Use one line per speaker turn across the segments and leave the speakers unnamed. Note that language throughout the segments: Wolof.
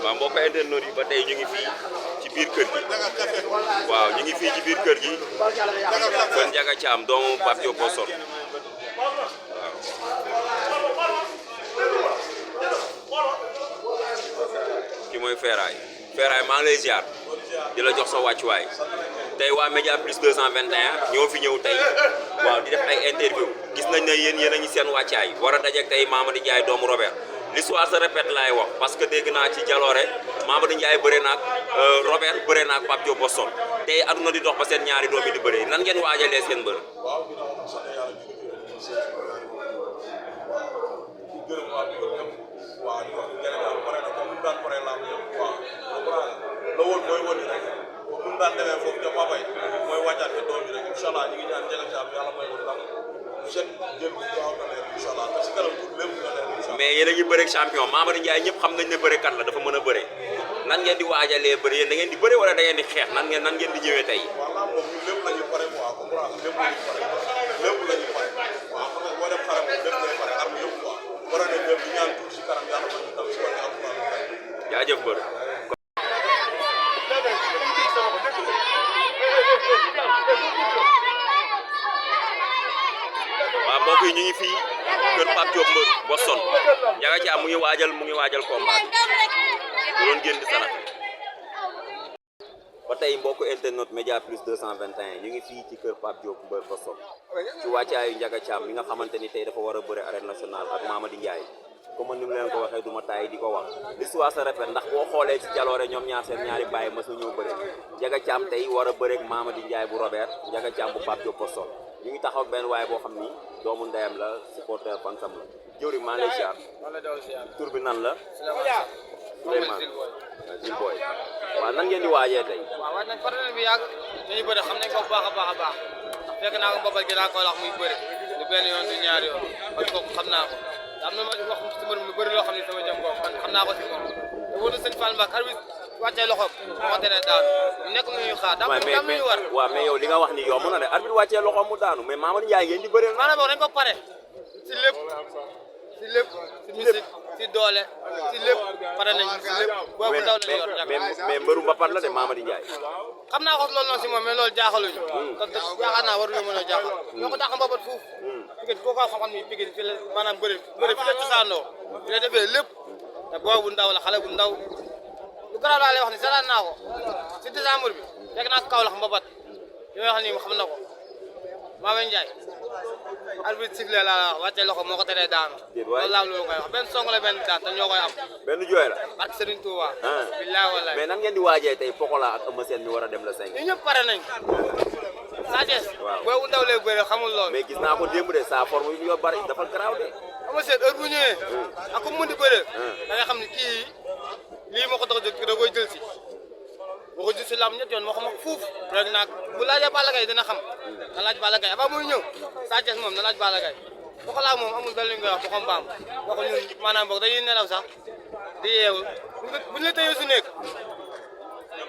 waaw mbokk internet yi ba tey ñu ngi fii ci biir kër gi waaw ñu ngi fii ci biir kër gi kon Ndiaga Thiam doomu Pape Diop Boston ki mooy Feeraay maa ngi lay ziar di la jox sa wàccuwaay tey waa Média Plus 221 ñoo fi ñëw tey waaw di def ay interview gis nañ ne yéen a ngi seen wàccaay war a dajeek tey Mamady Ndiaye doomu Robert l'histoire se répète laay wax parce que dégg naa ci jaloore Mamady Ndiaye bëre naag Robert bëre naag Pape Diop Boston tey aduna di dox ba seen ñaari doom yi di bëre nan ngeen waajalee seen bër. mais yéen a ngi bëreeg champion Mamady Ndiaye ñëpp xam nañ ne bërekat la dafa mën a bëre nan ngeen di waajalee bëre yéen da ngeen di bëre wala da ngeen di xeex nan ngeen di ñëwee tey. jaajëf bër. waaw mbokk yi ñu ngi fii kër Pape Diop mbër Boston Ndiaga Thiam mu ngi waajal combat bi doon génn di sarax ba tey mbokk internet Média Plus 221 ñu ngi fii ci kër Pape Diop mbër Boston ci wàccaayu Ndiaga Thiam mi nga xamante ni tey dafa war a bëre arène nationale ak Mamady Ndiaye comme ni mu leen ko waxee duma taay di ko wax l'histoire se répète ndax boo xoolee ci jaloore ñoom ñaar seen ñaari bàyyi mas na ñëw bëre Ndiaga Thiam tey war a bëreeg Mamady Ndiaye bu Robert Ndiaga Thiam bu Pape Diop Boston ñu ngi taxaw benn waaye boo xam ni doomu ndeyam la supporter fansam la jëwri maa lay ziar tur bi nan la Souleymane Zilboy waaw nan ngeen di waajee tey
waaw waaj nañ partenaire bi yàgg dañuy bëri xam nañ ko bu baax a baax a baax fekk naa ko mbabal gi daa ko wax muy bëri du benn yoon du ñaari yoon kon kooku xam naa ko am na ma wax ci mbër mi bëri loo xam ne sama jëm ko man xam naa ko si moom te wóor na sëñ Fall Mbacke arbitre wàccee loxoom moo ko teree daanu nekk nu ñuy xaar dam ñu war
waaw mais yow li nga wax ni yomb na de arbitre wàccee loxoom mu daanu mais Mamady Ndiaye ngeen di bëri
maanaam boog dañ ko pare si lépp si musique si doole si lépp pare nañ si lépp boobu ndaw lañ yor
mais mbëru mbapat la de Mamady Ndiaye
xam naa ko loolu noonu si moom mais loolu jaaxaluñu kon yaakaar naa waruñu mën a jaaxal ñoo ko dàq mbapat fuuf Pikine koo ko xam ni Pikine fi la maanaam bëri fi la cosaanoo fi la defee lépp te boobu ndaw la xale bu ndaw lu garaaw laa lay wax ni seetaan naa ko si décembre bi fekk naa ko Kaolack mbapat li may wax nii xam na ko Mamady Ndiaye arbitre sifflé laa wax wàcce loxo moo ko teree daanu loolu laa loolu koy wax benn song la benn daan te ñoo koy am
benn jooy la
barke Serigne Touba billahi wallahi
mais nan ngeen di waajee tey Pokola ak Eumeu Sène mi war a dem la 5
ñu ñëpp pare nañ Sa Thiès booy bu ndaw lay bëre xamul loolu
mais gis naa ko démb de sa forme yi ñu bari dafa garaaw de
Eumeu Sène heure bu ñëwee ak ku mu mën di bëre da nga xam ne kii lii moo ko tax da koy jël si boo ko jël si lam ñett yoon moo xam ak fuuf rek naag bu laajee Balla Gaye dina xam na laaj Balla Gaye avant muy ñëw Sa Thiès moom na laaj Balla Gaye Pokola moom amul benn li nga wax bu xam mbaam waxu ñun maanaam boog dañuy nelaw sax di yeewu bu ñu la tëyee si nekk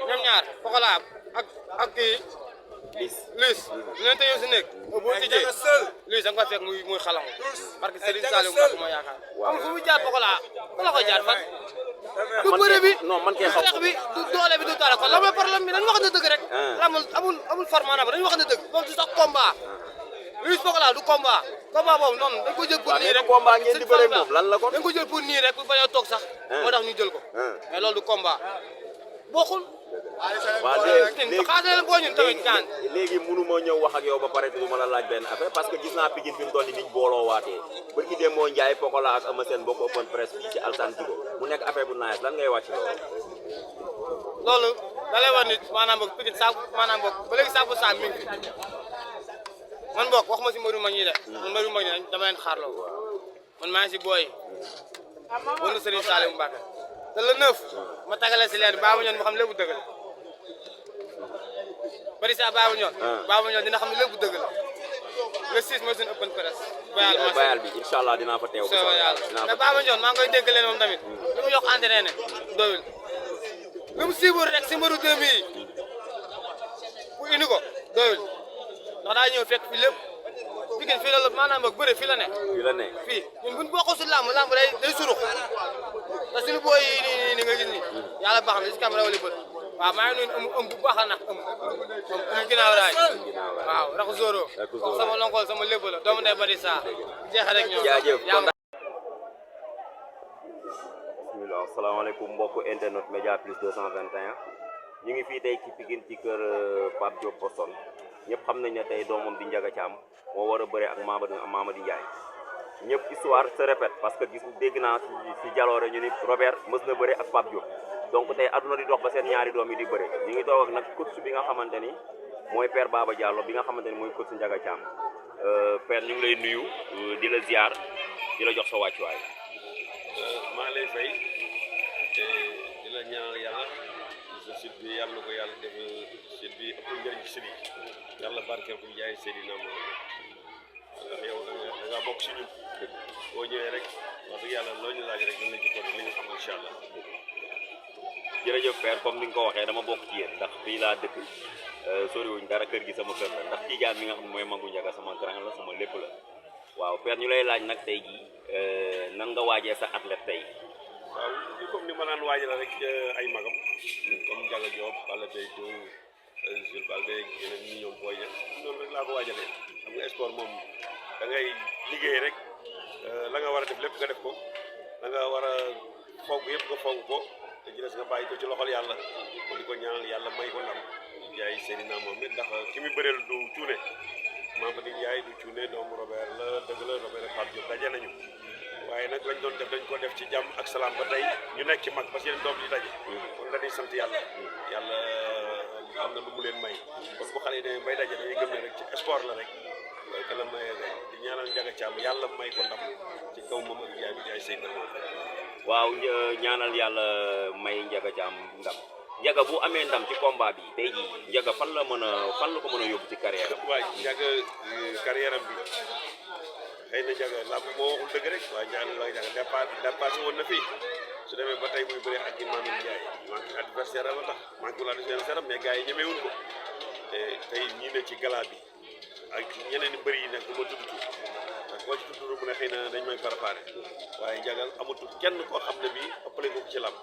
ñoom ñaar Pokola ak kii Liss ñu leen tëyee si nekk boo tijjee Liss da nga koy fekk muy xalam parce que Serigne Saliou Mbacke moo yaakaar amul fu muy jaar Pokola fa la koy jaar fan du bëre bi
non man kay
xeex bi du doole bi du dara kon la mooy problème bi dañu wax ne dëgg rek amul far maanaam dañu wax ne dëgg boobu du sax combat Liss Pokola du combat boobu noonu dañ ko jël pour nii rek
combat ngeen di bëre moom lan la ko
dañ ko jël pour nii rek pour bañ a toog sax moo tax ñu jël ko mais loolu du combat bokkul
waaw léegi mënu ma ñëw wax ak yow ba pare te du ma la laaj benn affaire parce que gis naa Pikine fi mu toll nii niñ booloo waatee bërki dem moo Ndiaye Pokola ak Eumeu Sène bokk open press fii ci Alassane Djigo mu nekk affaire bu nice lan ngay wàcc
loolu da lay wax nit maanaam boog Pikine saako maanaam boog ba léegi saako saa mi ngi man boog wax ma si mbëru mag ñi de man mbëru mag ñi dama leen xaarloo man maa ngi si booy wër na Serigne Saliou Mbacke te le 9 ma tagalee si leen baabu ñoon ma xam lépp dëgg la bari sa baabu ñoon dina xam ne lépp dëgg la le 6 mooy suñu open press
bayal bi incha allah dinaa fa teew
te baabu ñoon maa ngi koy dégg leen moom tamit li mu yokk entraîné doyul lu mu siiboor rek si mbaru 2000 pour indi ko doyul ndax daa ñëw fekk fi lépp Pikine fii la maanaam ak bëre fii la ne.
fii la ne
fii ñun buñ bokkoo si làmb day surux te suñu booy yi nii nga gis nii yàlla baax na si caméra wala bët waaw maa ngi nuyu ëm bu baax la nag ëm ginnaaw raay waaw raxu zoro sama lonkol sama lépp la doomu ndey bari saa jeexe rek ñëw
jaajëf bismillah asalaamaaleykum mbokku internet Média Plus 221 ñu ngi fii tey ci Pikine ci kër Pape Diop Boston ñëpp xam nañ ne tey doomam di Ndiaga Thiam moo war a bëre ak Mamady Ndiaye ñëpp histoire se répète parce que gis dégg naa ci jaloore ñu ni Robert mës na bëre ak Pape Diop donc tey aduna di dox ba seen ñaari doom yi di bëre ñu ngi toog ak nag coach bi nga xamante ni mooy Père Baba Diallo bi nga xamante ni mooy coach Ndiaga Thiam Père ñu ngi lay nuyu di la ziar di la jox sa wàccuwaay.
maa lay fay te di la ñaanal yàlla sa site bi yàlla na ko yàlla def site bi ëpp njëriñ ci site yi yàlla barkeel ko jaay Seydina Mohamed ndax yow da nga bokk si ñun boo ñëwee rek wax dëgg yàlla loo ñu laaj rek dañ la ci toog li nga xam incha allah.
jërëjëf Père comme ni nga ko waxee dama bokk ci yéen ndax fii laa dëkk soriwuñ dara kër gi sama kër la ndax Tidiane mi nga xam ne mooy magu Ndiaga sama grand la sama lépp la waaw Père ñu lay laaj nag tey jii nan nga waajee sa athlète tey.
waaw li comme ni ma naan waajal rek ay magam comme Ndiaga Diop Balla Gaye Jules Baldé yeneen ñi ñoom booy ña noonu rek laa ko waajalee xam nga sport moom da ngay liggéey rek la nga war a def lépp nga def ko la nga war a foog yëpp nga foog ko te ci des nga bàyyi ko ci loxol yàlla ko di ko ñaanal yàlla may ko ndam jaay Seydina Mohamed ndax ki mu bëreel du cuune Mamady Ndiaye du cuune doomu Robert la dëgg la Robert ak Pape Diop daje nañu waaye nag lañ doon def dañ ko def ci jàmm ak salaam ba tey ñu nekk ci mag parce que yéen doom yi daje kon dañuy sant yàlla yàlla am na lu mu leen may kon bu xale yi demee bay daje dañuy gëm ne rek ci sport la rek que la may di ñaanal Ndiaga Thiam yàlla may ko ndam ci kaw moom ak jaay bi jaay Seydina Mohamed.
waaw ñaanal yàlla may Ndiaga Thiam ndam Ndiaga bu amee ndam ci combat bi tey jii Ndiaga fan la ko mën a yóbbu ci carrière am.
waaw Ndiaga carrière am bi xëy na Ndiaga làmb moo waxul dëgg rek waaye Ndiaga dépassé woon na fii su demee ba tey muy bëre ak Mamady Ndiaye manque adversaire la tax manque wala adversaire mais gars yi ñemewuñ ko te tey ñii ne ci gala bi ak ñeneen i bëri yi nag bu ma tudd tuuti ndax koo ci tudd bu ne xëy na dañ may préparé waaye Ndiaga amatul kenn koo xam ne bii ëppale ko ci làmb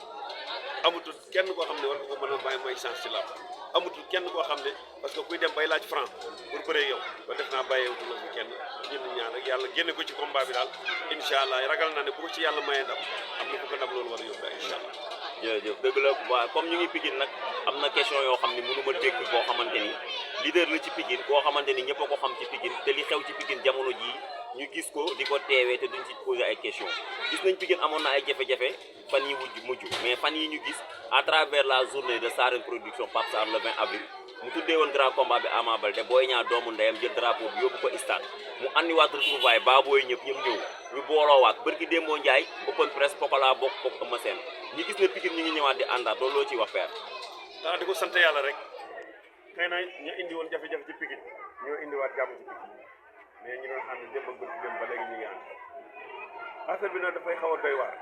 amatul kenn koo xam ne war nga ko mën a bàyyi may chance ci làmb amatul kenn koo xam ne parce que kuy dem bay laaj franc pour bëree yow ba def naa bàyyeewutu la fi kenn ñun ñaan rek yàlla génne ko ci combat bi daal incha allah ragal naa ne bu ko ci yàlla mayee ndam am na ku ko ndam loolu war a yóbbu incha allah.
jërëjëf dëgg la waaw comme ñu ngi Pikine nag am na question yoo xam ne mënu ma dégg koo xamante ni leader la ci Pikine koo xamante ni ñëpp a ko xam ci Pikine te li xew ci Pikine jamono jii ñu gis ko di ko teewee te duñ ci posé ay question gis nañ Pikine amoon na ay jafe-jafe fan yi mujj mais fan yi ñu gis à travers la journée de Sarène production Pape Sarr le 20 avril mu tuddee woon grand combat bi Ama Baldé Boy Niang doomu ndeyam jël drapeau bi yóbbu ko stade mu andiwaat retrouvailles baabooy ñëpp ñëw ñu booloowaat bërki Dembo Ndiaye open press Pokola bokk ko Eumeu Sène ñi gis ne Pikine ñi ngi ñëwaat di àndaat loolu loo ciy wax Père.
dara di ko sant yàlla rek xëy na ñu indi woon jafe-jafe ci Pikine ñoo indiwaat jàmm ci Pikine mais ñu doon ànd démb ak bërki dem ba léegi ñu ngi ànd affaire bi nag dafay xaw a doy waar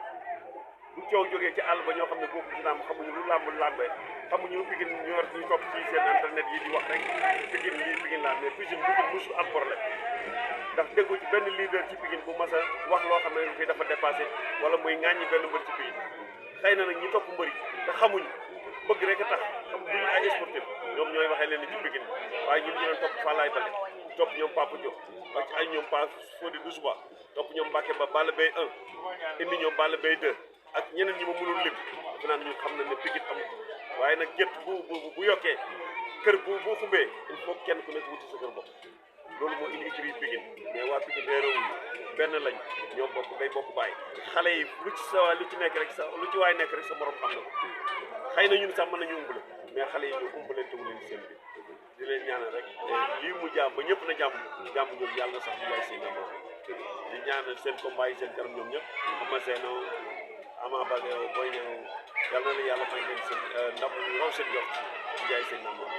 bu coow jógee ci àll ba ñoo xam ne bokku ci làmb xamuñu lu làmbee xamuñu lu Pikine ñu topp ci seen internet yi di wax rek Pikine lii Pikine laa mais Pikine musul am problème ndax déggu ci benn leader ci Pikine bu mas a wax loo xam ne fii dafa dépassé wala muy ŋàññi benn mbër ci Pikine xëy na nag ñi topp mbëri te xamuñu bëgg rek a tax xam duñu ay sportif ñoom ñooy waxee leen ci Pikine waaye ñun ñu doon topp Falaye Baldé topp ñoom Papa Diop ak ay ñoom Pa Fodé Doussouba topp ñoom Mbacké Ba Balla Beye 1 indi ñoom Balla Beye 2 ak ñeneen ñi ma mënul lim dafa naan ñun xam na ne Pikine amul waaye nag jët bu yokkee kër bu xumbee il faut kenn ku nekk wuti sa kër bopp loolu moo indi écurie Pikine mais waa Pikine réeróowuñu benn lañ ñoom bokk day bokk bàyyi xale yi lu ci nekk rek lu ci waay nekk rek sa morom xam na ko xëy na ñun sax mën nañu umbale mais xale yi ñu umbale te wu leen seen bi di leen ñaanal rek lii mu jàmm ba ñëpp na jàmm ñoom yàlla na sax ñu yaay seen moom di ñaanal seen combat yi seen kanam ñoom ñëpp ama seeno Ama Baldé Boy Niang yàlla na la yàlla may leen seen ndam ñu raw seen jox di jaay seen moom